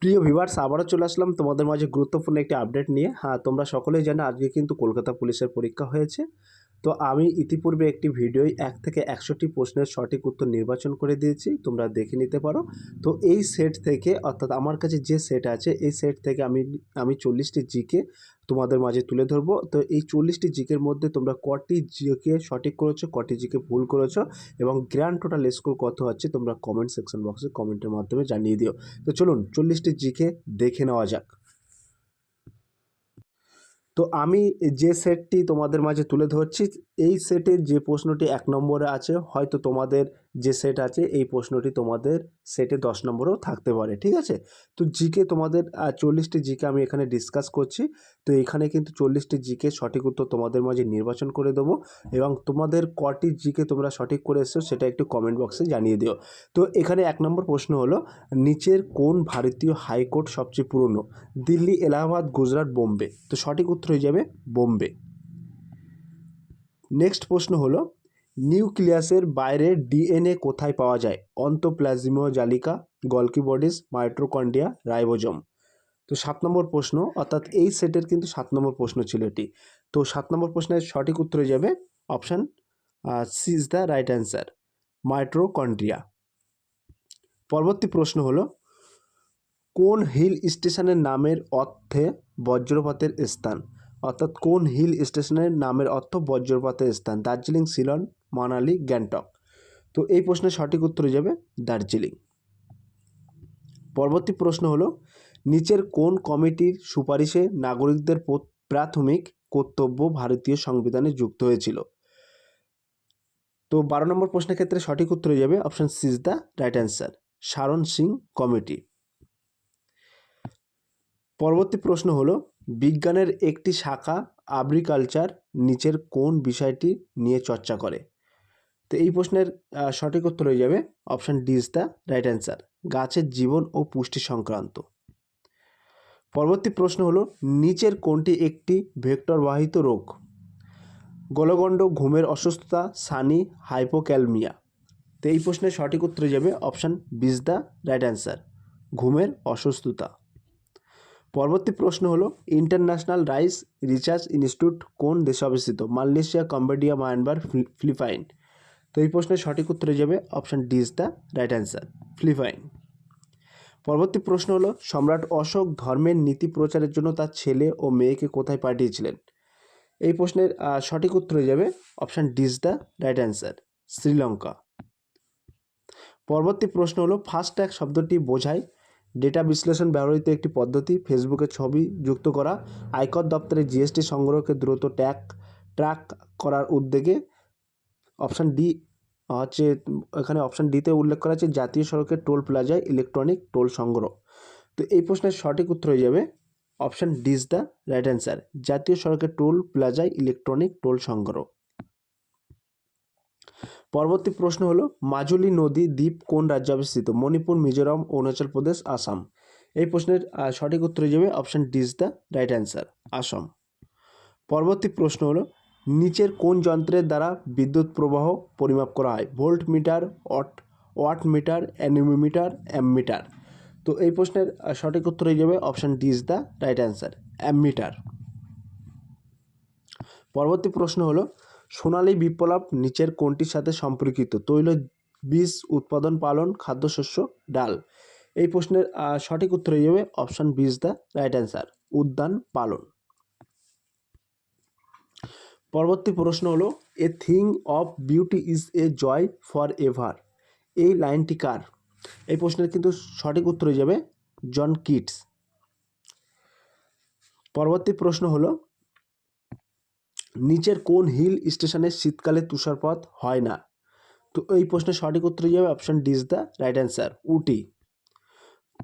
প্রিয় ভিউয়ার্স, আবারও চলে আসলাম তোমাদের মাঝে গুরুত্বপূর্ণ একটি আপডেট নিয়ে। হ্যাঁ, তোমরা সকলেই জানো আজকে কিন্তু কলকাতা পুলিশের পরীক্ষা হয়েছে। তো আমি ইতিপূর্বে একটি ভিডিওয় ১ থেকে ১০০টি প্রশ্নের সঠিক উত্তর নির্বাচন করে দিয়েছি, তোমরা দেখে নিতে পারো। তো এই সেট থেকে, অর্থাৎ আমার কাছে যে সেট আছে এই সেট থেকে আমি 40টি জিকে তোমাদের মাঝে তুলে ধরবো। তো এই 40টি জিকের মধ্যে তোমরা কটি জিকে সঠিক করেছো, কটি জিকে ভুল করেছো এবং গ্র্যান্ড টোটাল স্কোর কত হচ্ছে তোমরা কমেন্ট সেকশন বক্সে কমেন্টের মাধ্যমে জানিয়ে দিও। তো চলুন 40টি জিকে দেখে নেওয়া যাক। তো আমি যে সেটটি তোমাদের মাঝে তুলে ধরছি, এই সেটের যে প্রশ্নটি 1 নম্বরে আছে, হয়তো তোমাদের যে সেট আছে এই প্রশ্নটি তোমাদের সেটে 10 নম্বরেও থাকতে পারে, ঠিক আছে। তো জিকে তোমাদের 40টি জিকে আমি এখানে ডিসকাস করছি। তো এখানে কিন্তু 40টি জিকে সঠিক উত্তর তোমাদের মাঝে নির্বাচন করে দেবো এবং তোমাদের কটি জিকে তোমরা সঠিক করে এসছো সেটা একটু কমেন্ট বক্সে জানিয়ে দিও। তো এখানে 1 নম্বর প্রশ্ন হলো, নিচের কোন ভারতীয় হাইকোর্ট সবচেয়ে পুরনো? দিল্লি, এলাহাবাদ, গুজরাট, বোম্বে। তো সঠিক উত্তর হয়ে যাবে বোম্বে। নেক্সট প্রশ্ন হলো, নিউক্লিয়াসের বাইরে ডিএনএ কোথায় পাওয়া যায়? অন্তঃপ্লাজমীয় জালিকা, গলকি বডিজ, মাইটোকন্ড্রিয়া, রাইবোজোম। তো 7 নম্বর প্রশ্ন, অর্থাৎ এই সেটের কিন্তু 7 নম্বর প্রশ্ন ছিল এটি। তো 7 নম্বর প্রশ্নের সঠিক উত্তর হয়ে যাবে option C is the right answer, mitochondria. পরবর্তী প্রশ্ন হলো, কোন হিল স্টেশনের নামের অর্থে বজ্রপাতের স্থান? অর্থাৎ কোন হিল স্টেশনের নামের অর্থ বজ্রপাতের স্থান? দার্জিলিং, শিলং, মানালি, গ্যাংটক। তো এই প্রশ্নের সঠিক উত্তর হয়ে যাবে দার্জিলিং। পরবর্তী প্রশ্ন হলো, নিচের কোন কমিটির সুপারিশে নাগরিকদের প্রাথমিক কর্তব্য ভারতীয় সংবিধানে যুক্ত হয়েছিল? তো 12 নম্বর প্রশ্নের ক্ষেত্রে সঠিক উত্তর হয়ে যাবে option C is the right answer, Swaran Singh committee. পরবর্তী প্রশ্ন হলো, বিজ্ঞানের একটি শাখা এগ্রিকালচার নিচের কোন বিষয়টি নিয়ে চর্চা করে? তো এই প্রশ্নের সঠিক উত্তর হয়ে যাবে option D is the right answer, গাছের জীবন ও পুষ্টি সংক্রান্ত। পরবর্তী প্রশ্ন হলো, নিচের কোনটি একটি ভেক্টরবাহিত রোগ? গলগণ্ড, ঘুমের অসুস্থতা, সানি, হাইপোক্যালমিয়া। তো এই প্রশ্নের সঠিক উত্তর হয়ে যাবে option B is the right answer, ঘুমের অসুস্থতা। পরবর্তী প্রশ্ন হলো, ইন্টারন্যাশনাল রাইস রিসার্চ ইনস্টিটিউট কোন দেশে অবস্থিত? Malaysia, Cambodia, Myanmar, Philippines. তো এই প্রশ্নের সঠিক উত্তর হয়ে যাবে option D is the right answer, Philippines. পরবর্তী প্রশ্ন হলো, সম্রাট অশোক ধর্মের নীতি প্রচারের জন্য তার ছেলে ও মেয়েকে কোথায় পাঠিয়েছিলেন? এই প্রশ্নের সঠিক উত্তর হয়ে যাবে option D is the right answer, Sri Lanka. পরবর্তী প্রশ্ন হলো, ফাস্ট্যাগ শব্দটি বোঝায় ডেটা বিশ্লেষণ ব্যবহৃত একটি পদ্ধতি, ফেসবুকে ছবি যুক্ত করা, আয়কর দপ্তরে জিএসটি সংগ্রহকে দ্রুত ট্র্যাক করার উদ্যোগে। অপশান ডি হচ্ছে, এখানে অপশান ডিতে উল্লেখ করা আছে জাতীয় সড়কের টোল প্লাজায় ইলেকট্রনিক টোল সংগ্রহ। তো এই প্রশ্নের সঠিক উত্তর হয়ে যাবে option D is the right answer, জাতীয় সড়কের টোল প্লাজায় ইলেকট্রনিক টোল সংগ্রহ। পরবর্তী প্রশ্ন হলো, মাজুলি নদী দ্বীপ কোন রাজ্যে অবস্থিত? মণিপুর, মিজোরাম, অরুণাচল প্রদেশ, আসাম। এই প্রশ্নের সঠিক উত্তর হয়ে যাবে option D is the right answer, Assam. পরবর্তী প্রশ্ন হলো, নিচের কোন যন্ত্রের দ্বারা বিদ্যুৎ প্রবাহ পরিমাপ করা হয়? Voltmeter, wattmeter, anemometer, ammeter. তো এই প্রশ্নের সঠিক উত্তর হয়ে যাবে option D is the right answer, ammeter. পরবর্তী প্রশ্ন হলো, সোনালী বিপ্লব নিচের কোনটির সাথে সম্পর্কিত? তৈল বীজ উৎপাদন, পালন, খাদ্যশস্য, ডাল। এই প্রশ্নের সঠিক উত্তর হয়ে যাবে option B is the right answer, উদ্যান পালন। পরবর্তী প্রশ্ন হলো, a thing of beauty is a joy forever. এই লাইনটি কার? এই প্রশ্নের কিন্তু সঠিক উত্তর হয়ে যাবে জন কিটস। পরবর্তী প্রশ্ন হলো, নিচের কোন হিল স্টেশনে শীতকালে তুষারপাত হয় না? তো এই প্রশ্নের সঠিক উত্তর হয়ে যাবে option D is the right answer, Ooty.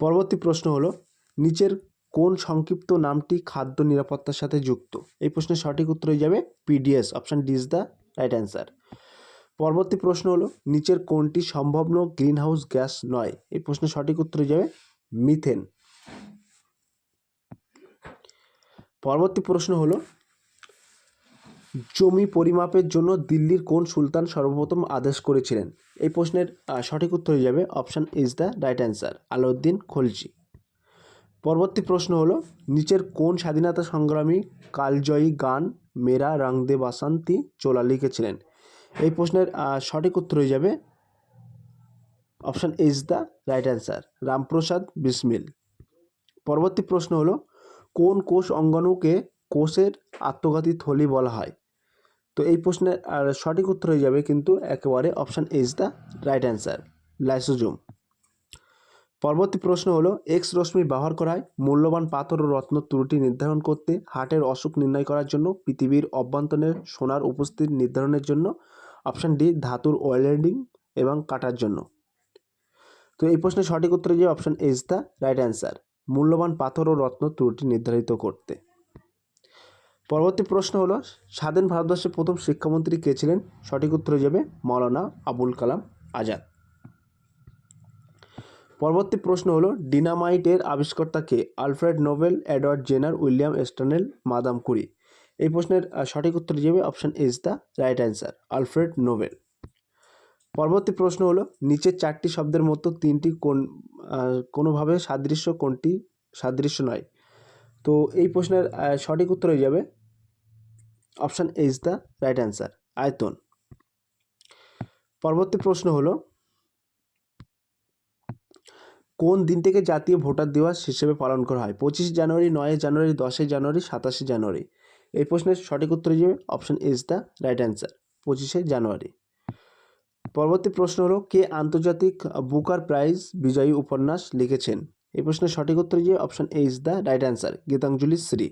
পরবর্তী প্রশ্ন হলো, নিচের কোন সংক্ষিপ্ত নামটি খাদ্য নিরাপত্তার সাথে যুক্ত? এই প্রশ্নের সঠিক উত্তর হয়ে যাবে PDS, option D is the right answer. পরবর্তী প্রশ্ন হলো, নিচের কোনটি সম্ভাব্য গ্রিনহাউস গ্যাস নয়? এই প্রশ্নের সঠিক উত্তর হয়ে যাবে মিথেন। পরবর্তী প্রশ্ন হলো, জমি পরিমাপের জন্য দিল্লির কোন সুলতান সর্বপ্রথম আদেশ করেছিলেন? এই প্রশ্নের সঠিক উত্তর হয়ে যাবে option is the right answer, Alauddin Khalji. পরবর্তী প্রশ্ন হলো নিচের কোন স্বাধীনতা সংগ্রামী কালজয়ী গান মেরা রং দে বাসন্তী চোলা লিখেছিলেন? এই প্রশ্নের সঠিক উত্তর হয়ে যাবে option is the right answer, Ramprasad Bismil. পরবর্তী প্রশ্ন হলো কোন কোষ অঙ্গাণুকে কোষের আত্মঘাতী থলি বলা হয়? তো এই প্রশ্নের সঠিক উত্তর হয়ে যাবে কিন্তু একেবারে option is the right answer, lysosome. পরবর্তী প্রশ্ন হলো এক্স রশ্মি ব্যবহার করা হয় মূল্যবান পাথর ও রত্ন ত্রুটি নির্ধারণ করতে, হার্টের অসুখ নির্ণয় করার জন্য, পৃথিবীর অভ্যন্তরে সোনার উপস্থিতি নির্ধারণের জন্য, অপশান ডি ধাতুর ওয়েল্ডিং এবং কাটার জন্য। তো এই প্রশ্নের সঠিক উত্তর যে option is the right answer, মূল্যবান পাথর ও রত্ন ত্রুটি নির্ধারিত করতে। পরবর্তী প্রশ্ন হলো স্বাধীন ভারতবর্ষের প্রথম শিক্ষামন্ত্রী কে ছিলেন? সঠিক উত্তর হয়ে যাবে মাওলানা আবুল কালাম আজাদ। পরবর্তী প্রশ্ন হলো ডিনামাইটের আবিষ্কর্তা কে? Alfred Nobel, Edward Jenner, William Stanley, madame Curie. এই প্রশ্নের সঠিক উত্তর যাবে option is the right answer, Alfred Nobel. পরবর্তী প্রশ্ন হলো নিচের চারটি শব্দের মতো তিনটি কোনোভাবে সাদৃশ্য কোনটি সাদৃশ্য নয়? তো এই প্রশ্নের সঠিক উত্তর হয়ে যাবে option is the right answer, আয়তন। পরবর্তী প্রশ্ন হলো কোন দিনটিকে জাতীয় ভোটার দিবস হিসেবে পালন করা হয়? 25 জানুয়ারি, 9 জানুয়ারি, 10 জানুয়ারি, 27 জানুয়ারি। এই প্রশ্নের সঠিক উত্তর হয়ে যাবে option is the right answer, 25 জানুয়ারি। পরবর্তী প্রশ্ন হলো কে আন্তর্জাতিক বুকার প্রাইজ বিজয়ী উপন্যাস লিখেছেন? এই প্রশ্নের সঠিক উত্তর হয়ে যাবে option is the right answer, Gitanjali Shri.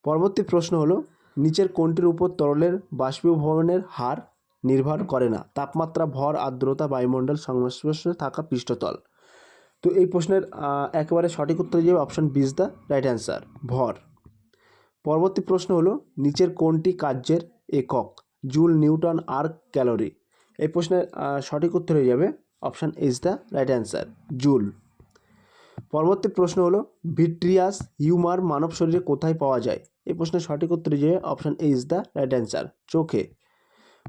পরবর্তী প্রশ্ন হলো নিচের কোনটির উপর তরলের বাষ্পীভবনের হার নির্ভর করে না? তাপমাত্রা, ভর, আর্দ্রতা, বায়ুমণ্ডল, সংস্পর্শে থাকা পৃষ্ঠতল। তো এই প্রশ্নের একেবারে সঠিক উত্তর হয়ে যাবে option B is the right answer, ভর। পরবর্তী প্রশ্ন হলো নিচের কোনটি কার্যের একক? Joule, newton, erg, calorie. এই প্রশ্নের সঠিক উত্তর হয়ে যাবে option is the right answer, joule. পরবর্তী প্রশ্ন হলো ভিট্রিয়াস হিউমার মানব শরীরে কোথায় পাওয়া যায়? এই প্রশ্নের সঠিক উত্তর হয়ে যাবে option is the right answer, চোখে।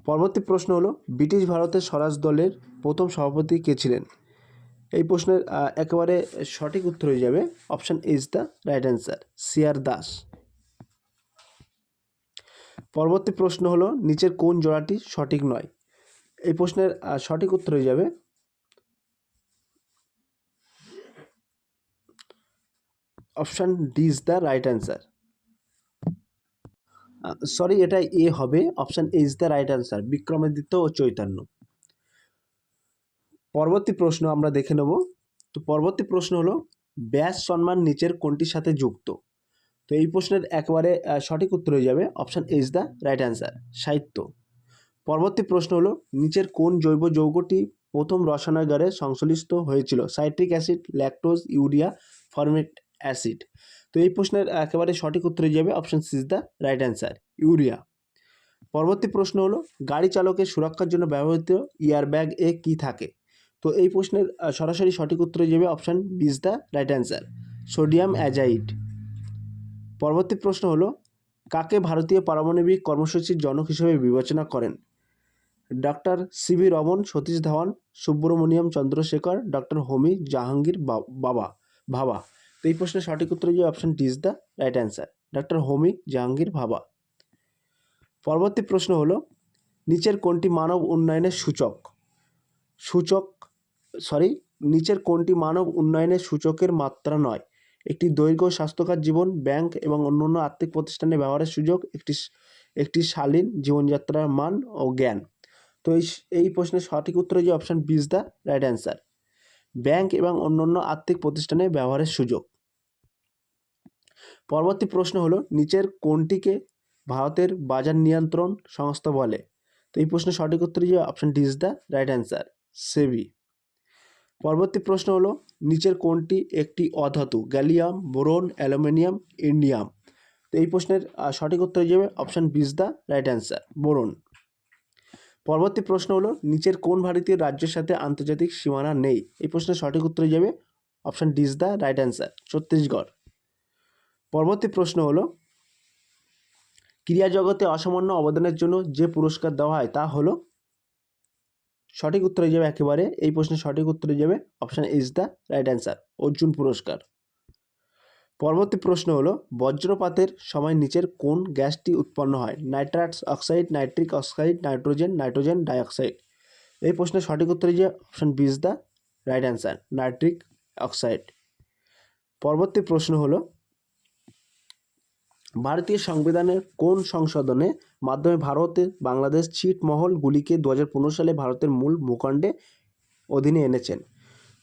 পরবর্তী প্রশ্ন হলো ব্রিটিশ ভারতের স্বরাজ দলের প্রথম সভাপতি কে ছিলেন? এই প্রশ্নের একেবারে সঠিক উত্তর হয়ে যাবে option is the right answer, CR Das. পরবর্তী প্রশ্ন হলো নিচের কোন জোড়াটি সঠিক নয়? এই প্রশ্নের সঠিক উত্তর হয়ে যাবে option D is the right answer, sorry এটা এ হবে, option A is the right answer, Vikramaditya ও চৈতন্য। পরবর্তী প্রশ্ন আমরা দেখে নেব। তো পরবর্তী প্রশ্ন হলো ব্যাস সম্মান নিচের কোনটির সাথে যুক্ত? তো এই প্রশ্নের একেবারে সঠিক উত্তর হয়ে যাবে option is the right answer, সাহিত্য। পরবর্তী প্রশ্ন হলো নিচের কোন জৈব যৌগটি প্রথম রসায়নাগারে সংশ্লিষ্ট হয়েছিল? Citric acid, lactose, urea, formic acid. তো এই প্রশ্নের একেবারে সঠিক উত্তর হয়ে যাবে option C is the right answer, urea. পরবর্তী প্রশ্ন হলো গাড়ি চালকের সুরক্ষার জন্য ব্যবহৃত এয়ারব্যাগ এ কী থাকে? তো এই প্রশ্নের সরাসরি সঠিক উত্তর হয়ে যাবে option B is the right answer, sodium azide. পরবর্তী প্রশ্ন হলো কাকে ভারতীয় পারমাণবিক কর্মসূচির জনক হিসেবে বিবেচনা করেন? Doctor CV Raman, Satish Dhawan, Subramaniam Chandrasekhar, doctor Homi Jahangir Bhabha. তো এই প্রশ্নের সঠিক উত্তর হয়ে যাবে option D is the right answer, doctor Homi Jahangir Bhabha. পরবর্তী প্রশ্ন হলো নিচের কোনটি মানব উন্নয়নের নিচের কোনটি মানব উন্নয়নের সূচকের মাত্রা নয়? একটি দৈর্ঘ্য, স্বাস্থ্যকর জীবন, ব্যাংক এবং অন্যান্য আর্থিক প্রতিষ্ঠানে ব্যবহারের সুযোগ, একটি শালীন জীবনযাত্রার মান ও জ্ঞান। তো এই প্রশ্নের সঠিক উত্তর হচ্ছে option B is the right answer, bank এবং অন্যান্য আর্থিক প্রতিষ্ঠানে ব্যবহারের সুযোগ। পরবর্তী প্রশ্ন হলো নিচের কোনটিকে ভারতের বাজার নিয়ন্ত্রণ সংস্থা বলে? তো এই প্রশ্নের সঠিক উত্তর হচ্ছে option D is the right answer, SEBI. পরবর্তী প্রশ্ন হলো নিচের কোনটি একটি অধাতু? Gallium, boron, aluminium, indium. তো এই প্রশ্নের সঠিক উত্তর হয়ে যাবে option B is the right answer, boron. পরবর্তী প্রশ্ন হলো নিচের কোন ভারতীয় রাজ্যের সাথে আন্তর্জাতিক সীমানা নেই? এই প্রশ্নের সঠিক উত্তর হয়ে যাবে option D is the right answer, Chhattisgarh. পরবর্তী প্রশ্ন হলো ক্রীড়া জগতে অসামান্য অবদানের জন্য যে পুরস্কার দেওয়া হয় তা হলো? সঠিক উত্তর হয়ে যাবে একেবারে এই প্রশ্নের সঠিক উত্তর হয়ে যাবে option is the right answer, Arjun পুরস্কার। পরবর্তী প্রশ্ন হলো বজ্রপাতের সময় নিচের কোন গ্যাসটি উৎপন্ন হয়? Nitrous oxide, nitric oxide, nitrogen dioxide. এই প্রশ্নের সঠিক উত্তর যে option B is the right answer, nitric oxide. পরবর্তী প্রশ্ন হলো ভারতীয় সংবিধানের কোন সংশোধনের মাধ্যমে ভারতে বাংলাদেশ ছিটমহলগুলিকে 2015 সালে ভারতের মূল ভূখণ্ডে অধীনে এনেছেন?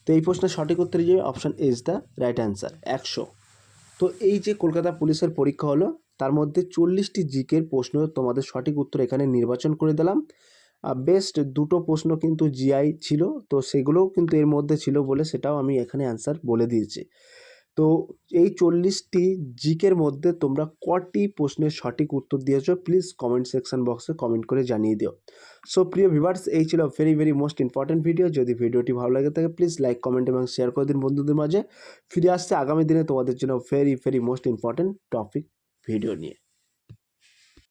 তো এই প্রশ্নের সঠিক উত্তর যে option is the right answer, 100। তো এই যে কলকাতা পুলিশের পরীক্ষা হলো তার মধ্যে 40টি জিকের প্রশ্ন তোমাদের সঠিক উত্তর এখানে নির্বাচন করে দিলাম। বেস্ট দুটো প্রশ্ন কিন্তু জিআই ছিল, তো সেগুলোও কিন্তু এর মধ্যে ছিল বলে সেটাও আমি এখানে অ্যান্সার বলে দিয়েছি। তো এই 40টি জিকের মধ্যে তোমরা কটি প্রশ্নের সঠিক উত্তর দিয়েছো প্লিজ কমেন্ট সেকশন বক্সে কমেন্ট করে জানিয়ে দিও। সো প্রিয় ভিউয়ার্স, এই ছিল ভেরি মোস্ট ইম্পর্টেন্ট ভিডিও। যদি ভিডিওটি ভালো লাগে থাকে প্লিজ লাইক, কমেন্ট এবং শেয়ার করে দিন বন্ধুদের মাঝে। ফিরে আসছে আগামী দিনে তোমাদের জন্য very most important topic video নিয়ে।